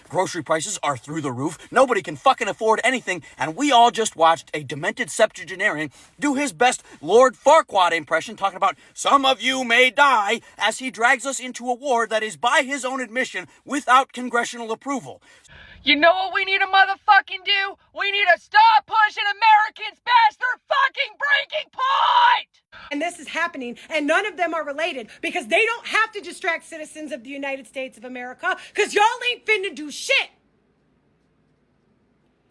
grocery prices are through the roof, nobody can fucking afford anything, and we all just watched a demented septuagenarian do his best Lord Farquaad impression talking about some of you may die as he drags us into a war that is by his own admission without congressional approval. You know what we need to motherfucking do? We need to stop pushing Americans past their fucking breaking point! And this is happening, and none of them are related because they don't have to distract citizens of the United States of America because y'all ain't finna do shit.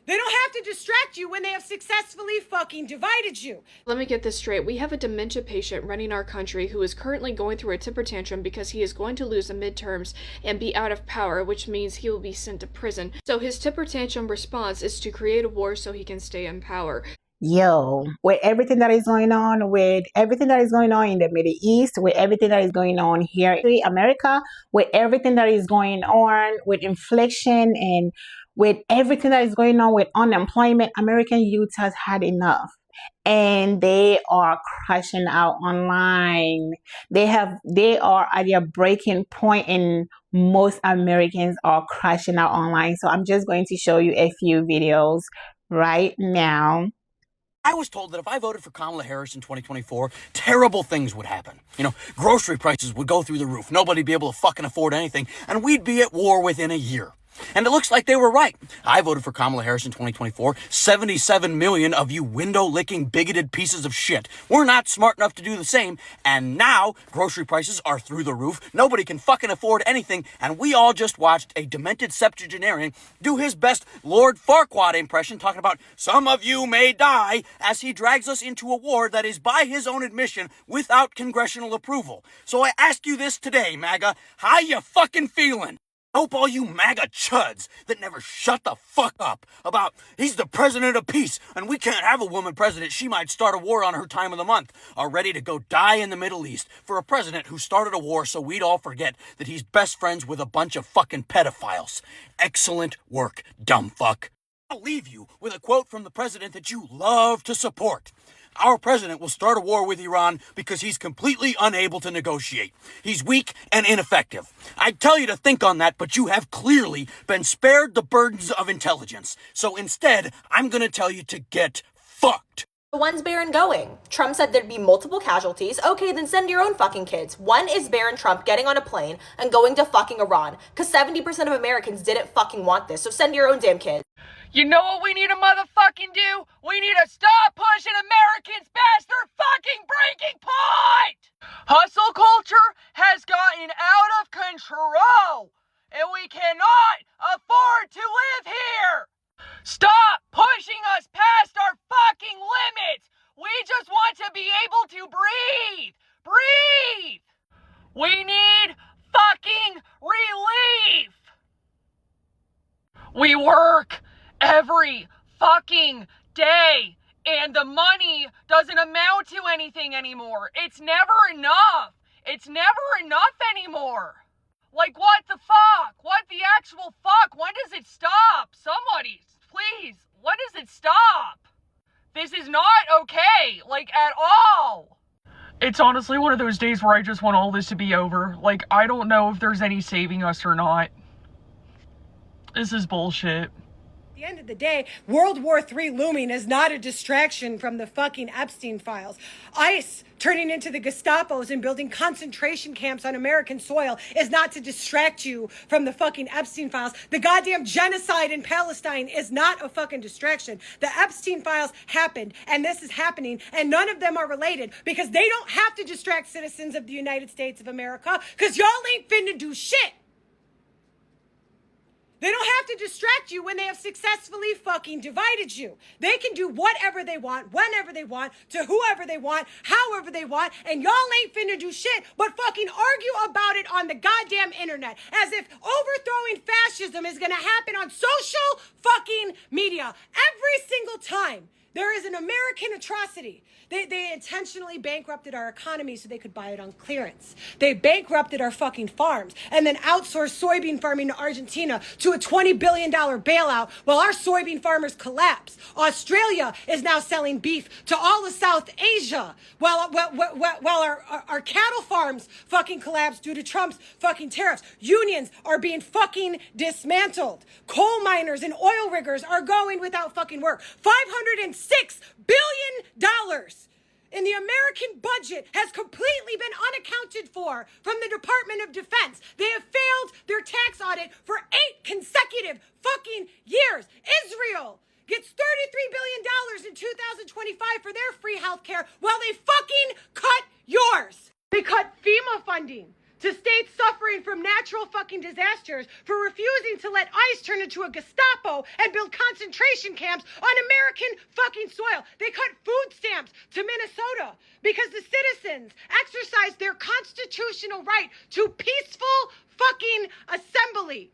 They don't have to distract you when they have successfully fucking divided you. Let me get this straight. We have a dementia patient running our country who is currently going through a temper tantrum because he is going to lose the midterms and be out of power, which means he will be sent to prison. So his temper tantrum response is to create a war so he can stay in power. Yo, with everything that is going on, with everything that is going on in the Middle East, with everything that is going on here in America, with everything that is going on with inflation and with everything that is going on with unemployment, American youth has had enough. And they are crashing out online. They are at their breaking point, and most Americans are crashing out online. So I'm just going to show you a few videos right now. I was told that if I voted for Kamala Harris in 2024, terrible things would happen. Grocery prices would go through the roof, nobody'd be able to fucking afford anything, and we'd be at war within a year. And it looks like they were right. I voted for Kamala Harris in 2024. 77 million of you window-licking, bigoted pieces of shit were not smart enough to do the same, and now grocery prices are through the roof, nobody can fucking afford anything, and we all just watched a demented septuagenarian do his best Lord Farquaad impression talking about some of you may die as he drags us into a war that is by his own admission without congressional approval. So I ask you this today, MAGA, how you fucking feeling? Hope all you MAGA chuds that never shut the fuck up about he's the president of peace and we can't have a woman president, she might start a war on her time of the month, are ready to go die in the Middle East for a president who started a war so we'd all forget that he's best friends with a bunch of fucking pedophiles. Excellent work, dumb fuck. I'll leave you with a quote from the president that you love to support. Our president will start a war with Iran because he's completely unable to negotiate. He's weak and ineffective. I'd tell you to think on that, but you have clearly been spared the burdens of intelligence. So instead, I'm gonna tell you to get fucked. When's Barron going? Trump said there'd be multiple casualties. Okay, then send your own fucking kids. When is Barron Trump getting on a plane and going to fucking Iran? Because 70% of Americans didn't fucking want this, so send your own damn kids. You know what we need to motherfucking do? We need to stop pushing Americans past their fucking breaking point! Hustle culture has gotten out of control, and we cannot afford to live here! Stop pushing us past our fucking limits! We just want to be able to breathe! Breathe! We need fucking relief! We work every fucking day, and the money doesn't amount to anything anymore. It's never enough. It's never enough anymore. Like, what the fuck? What the actual fuck? When does it stop? Somebody, please, when does it stop? This is not okay, like, at all. It's honestly one of those days where I just want all this to be over. Like, I don't know if there's any saving us or not. This is bullshit. At the end of the day, World War III looming is not a distraction from the fucking Epstein files. ICE turning into the Gestapos and building concentration camps on American soil is not to distract you from the fucking Epstein files. The goddamn genocide in Palestine is not a fucking distraction. The Epstein files happened, and this is happening, and none of them are related because they don't have to distract citizens of the United States of America because y'all ain't finna do shit. They don't have to distract you when they have successfully fucking divided you. They can do whatever they want, whenever they want, to whoever they want, however they want, and y'all ain't finna do shit but fucking argue about it on the goddamn internet as if overthrowing fascism is gonna happen on social fucking media. Every single time There is an American atrocity. They intentionally bankrupted our economy so they could buy it on clearance. They bankrupted our fucking farms and then outsourced soybean farming to Argentina to a $20 billion bailout while our soybean farmers collapse. Australia is now selling beef to all of South Asia while our cattle farms fucking collapse due to Trump's fucking tariffs. Unions are being fucking dismantled. Coal miners and oil riggers are going without fucking work. $506 billion in the American budget has completely been unaccounted for from the Department of Defense. They have failed their tax audit for 8 consecutive fucking years. Israel gets $33 billion in 2025 for their free healthcare while they fucking cut yours. They cut FEMA funding to states suffering from natural fucking disasters for refusing to let ICE turn into a Gestapo and build concentration camps on American fucking soil. They cut food stamps to Minnesota because the citizens exercised their constitutional right to peaceful fucking assembly.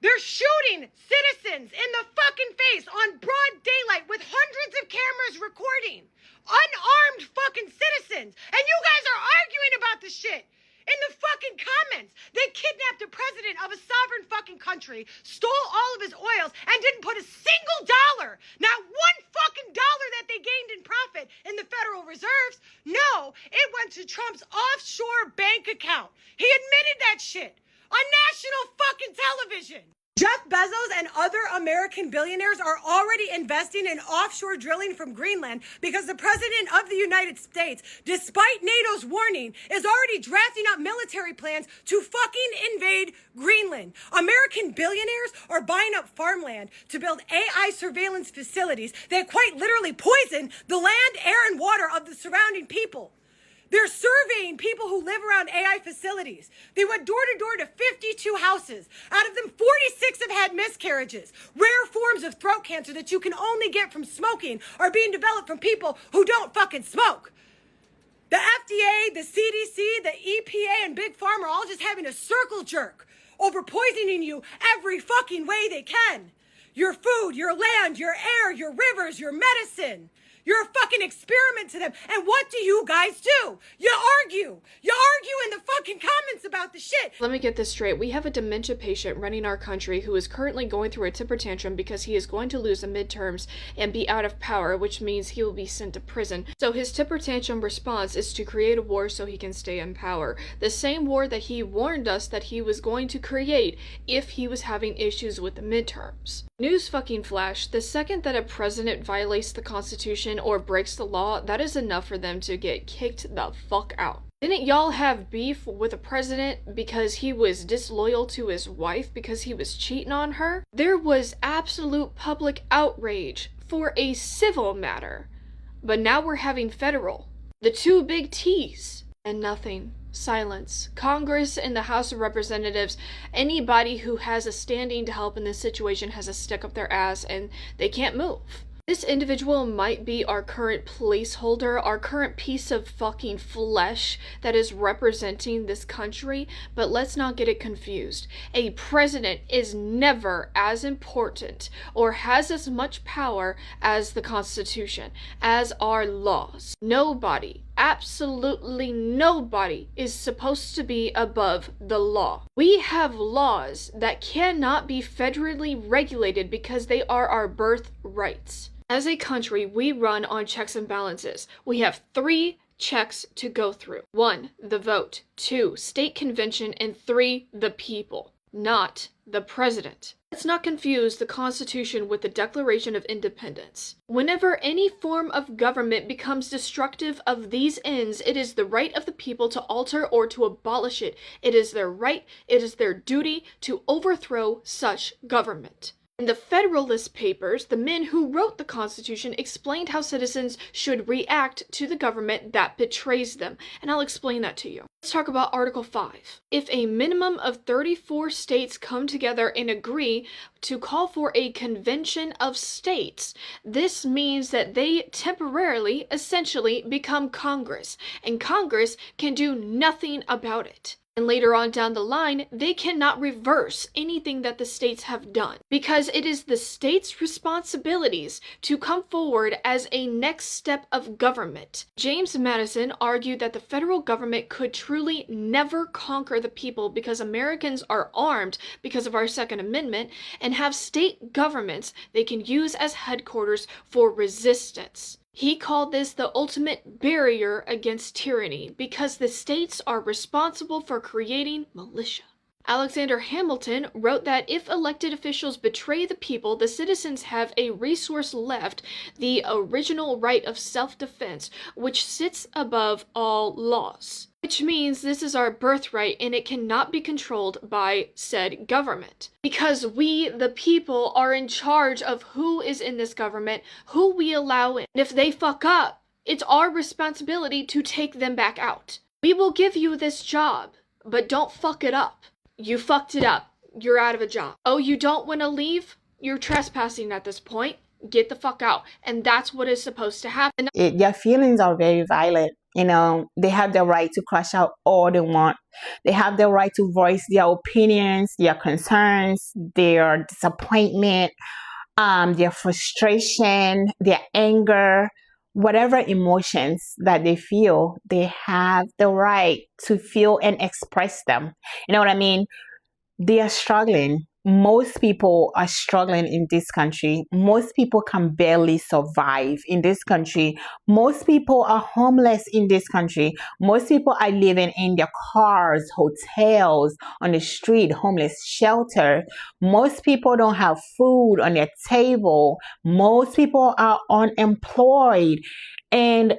They're shooting citizens in the fucking face on broad daylight with hundreds of cameras recording. Unarmed fucking citizens. And you guys are arguing about this shit. In the fucking comments, they kidnapped the president of a sovereign fucking country, stole all of his oils, and didn't put a single dollar, not one fucking dollar that they gained in profit in the Federal Reserves. No, it went to Trump's offshore bank account. He admitted that shit on national fucking television. Jeff Bezos and other American billionaires are already investing in offshore drilling from Greenland because the President of the United States, despite NATO's warning, is already drafting up military plans to fucking invade Greenland. American billionaires are buying up farmland to build AI surveillance facilities that quite literally poison the land, air, and water of the surrounding people. They're surveying people who live around AI facilities. They went door to door to 52 houses. Out of them, 46 have had miscarriages. Rare forms of throat cancer that you can only get from smoking are being developed from people who don't fucking smoke. The FDA, the CDC, the EPA, and Big Pharma are all just having a circle jerk over poisoning you every fucking way they can. Your food, your land, your air, your rivers, your medicine. You're a fucking experiment to them. And what do you guys do? You argue. You argue in the fucking comments about the shit. Let me get this straight. We have a dementia patient running our country who is currently going through a temper tantrum because he is going to lose the midterms and be out of power, which means he will be sent to prison. So his temper tantrum response is to create a war so he can stay in power. The same war that he warned us that he was going to create if he was having issues with the midterms. News fucking flash, the second that a president violates the Constitution or breaks the law, that is enough for them to get kicked the fuck out. Didn't y'all have beef with the president because he was disloyal to his wife because he was cheating on her? There was absolute public outrage for a civil matter. But now we're having federal. The two big T's. And nothing. Silence. Congress and the House of Representatives, anybody who has a standing to help in this situation has a stick up their ass and they can't move. This individual might be our current placeholder, our current piece of fucking flesh that is representing this country, but let's not get it confused. A president is never as important or has as much power as the Constitution, as our laws. Nobody, absolutely nobody, is supposed to be above the law. We have laws that cannot be federally regulated because they are our birthrights. As a country, we run on checks and balances. We have 3 checks to go through. 1, the vote. 2, state convention. And 3, the people, not the president. Let's not confuse the Constitution with the Declaration of Independence. Whenever any form of government becomes destructive of these ends, it is the right of the people to alter or to abolish it. It is their right, it is their duty to overthrow such government. In the Federalist Papers, the men who wrote the Constitution explained how citizens should react to the government that betrays them, and I'll explain that to you. Let's talk about Article 5. If a minimum of 34 states come together and agree to call for a convention of states, this means that they temporarily, essentially, become Congress, and Congress can do nothing about it. And later on down the line, they cannot reverse anything that the states have done because it is the states' responsibilities to come forward as a next step of government. James Madison argued that the federal government could truly never conquer the people because Americans are armed because of our Second Amendment and have state governments they can use as headquarters for resistance. He called this the ultimate barrier against tyranny because the states are responsible for creating militia. Alexander Hamilton wrote that if elected officials betray the people, the citizens have a resource left, the original right of self-defense, which sits above all laws. Which means this is our birthright and it cannot be controlled by said government. Because we, the people, are in charge of who is in this government, who we allow in. And if they fuck up, it's our responsibility to take them back out. We will give you this job, but don't fuck it up. You fucked it up. You're out of a job. Oh, you don't want to leave? You're trespassing at this point. Get the fuck out. And that's what is supposed to happen. Their feelings are very violent. You know, they have the right to crash out all they want. They have the right to voice their opinions, their concerns, their disappointment, their frustration, their anger, whatever emotions that they feel, they have the right to feel and express them. You know what I mean? They are struggling. Most people are struggling in this country. Most people can barely survive in this country. Most people are homeless in this country. Most people are living in their cars, hotels, on the street, homeless shelter. Most people don't have food on their table. Most people are unemployed. And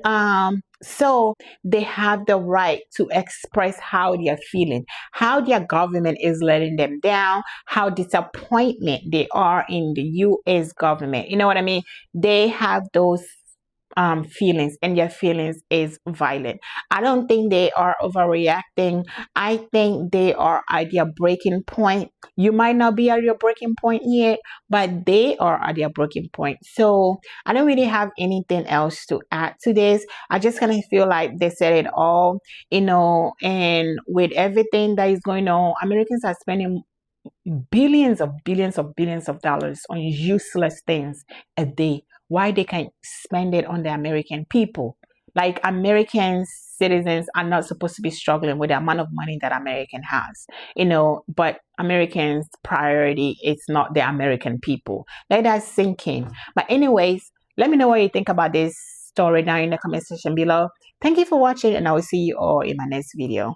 so they have the right to express how they are feeling, how their government is letting them down, how disappointment they are in the U.S. government. You know what I mean? They have those feelings, and their feelings is violent. I don't think they are overreacting. I think they are at their breaking point. You might not be at your breaking point yet, but they are at their breaking point. So I don't really have anything else to add to this. I just kind of feel like they said it all, you know, and with everything that is going on, Americans are spending billions of dollars on useless things a day. Why they can't spend it on the American people? Like, American citizens are not supposed to be struggling with the amount of money that American has, you know, but Americans' priority is not the American people. Let that sink in. But anyways, let me know what you think about this story down in the comment section below. Thank you for watching, and I will see you all in my next video.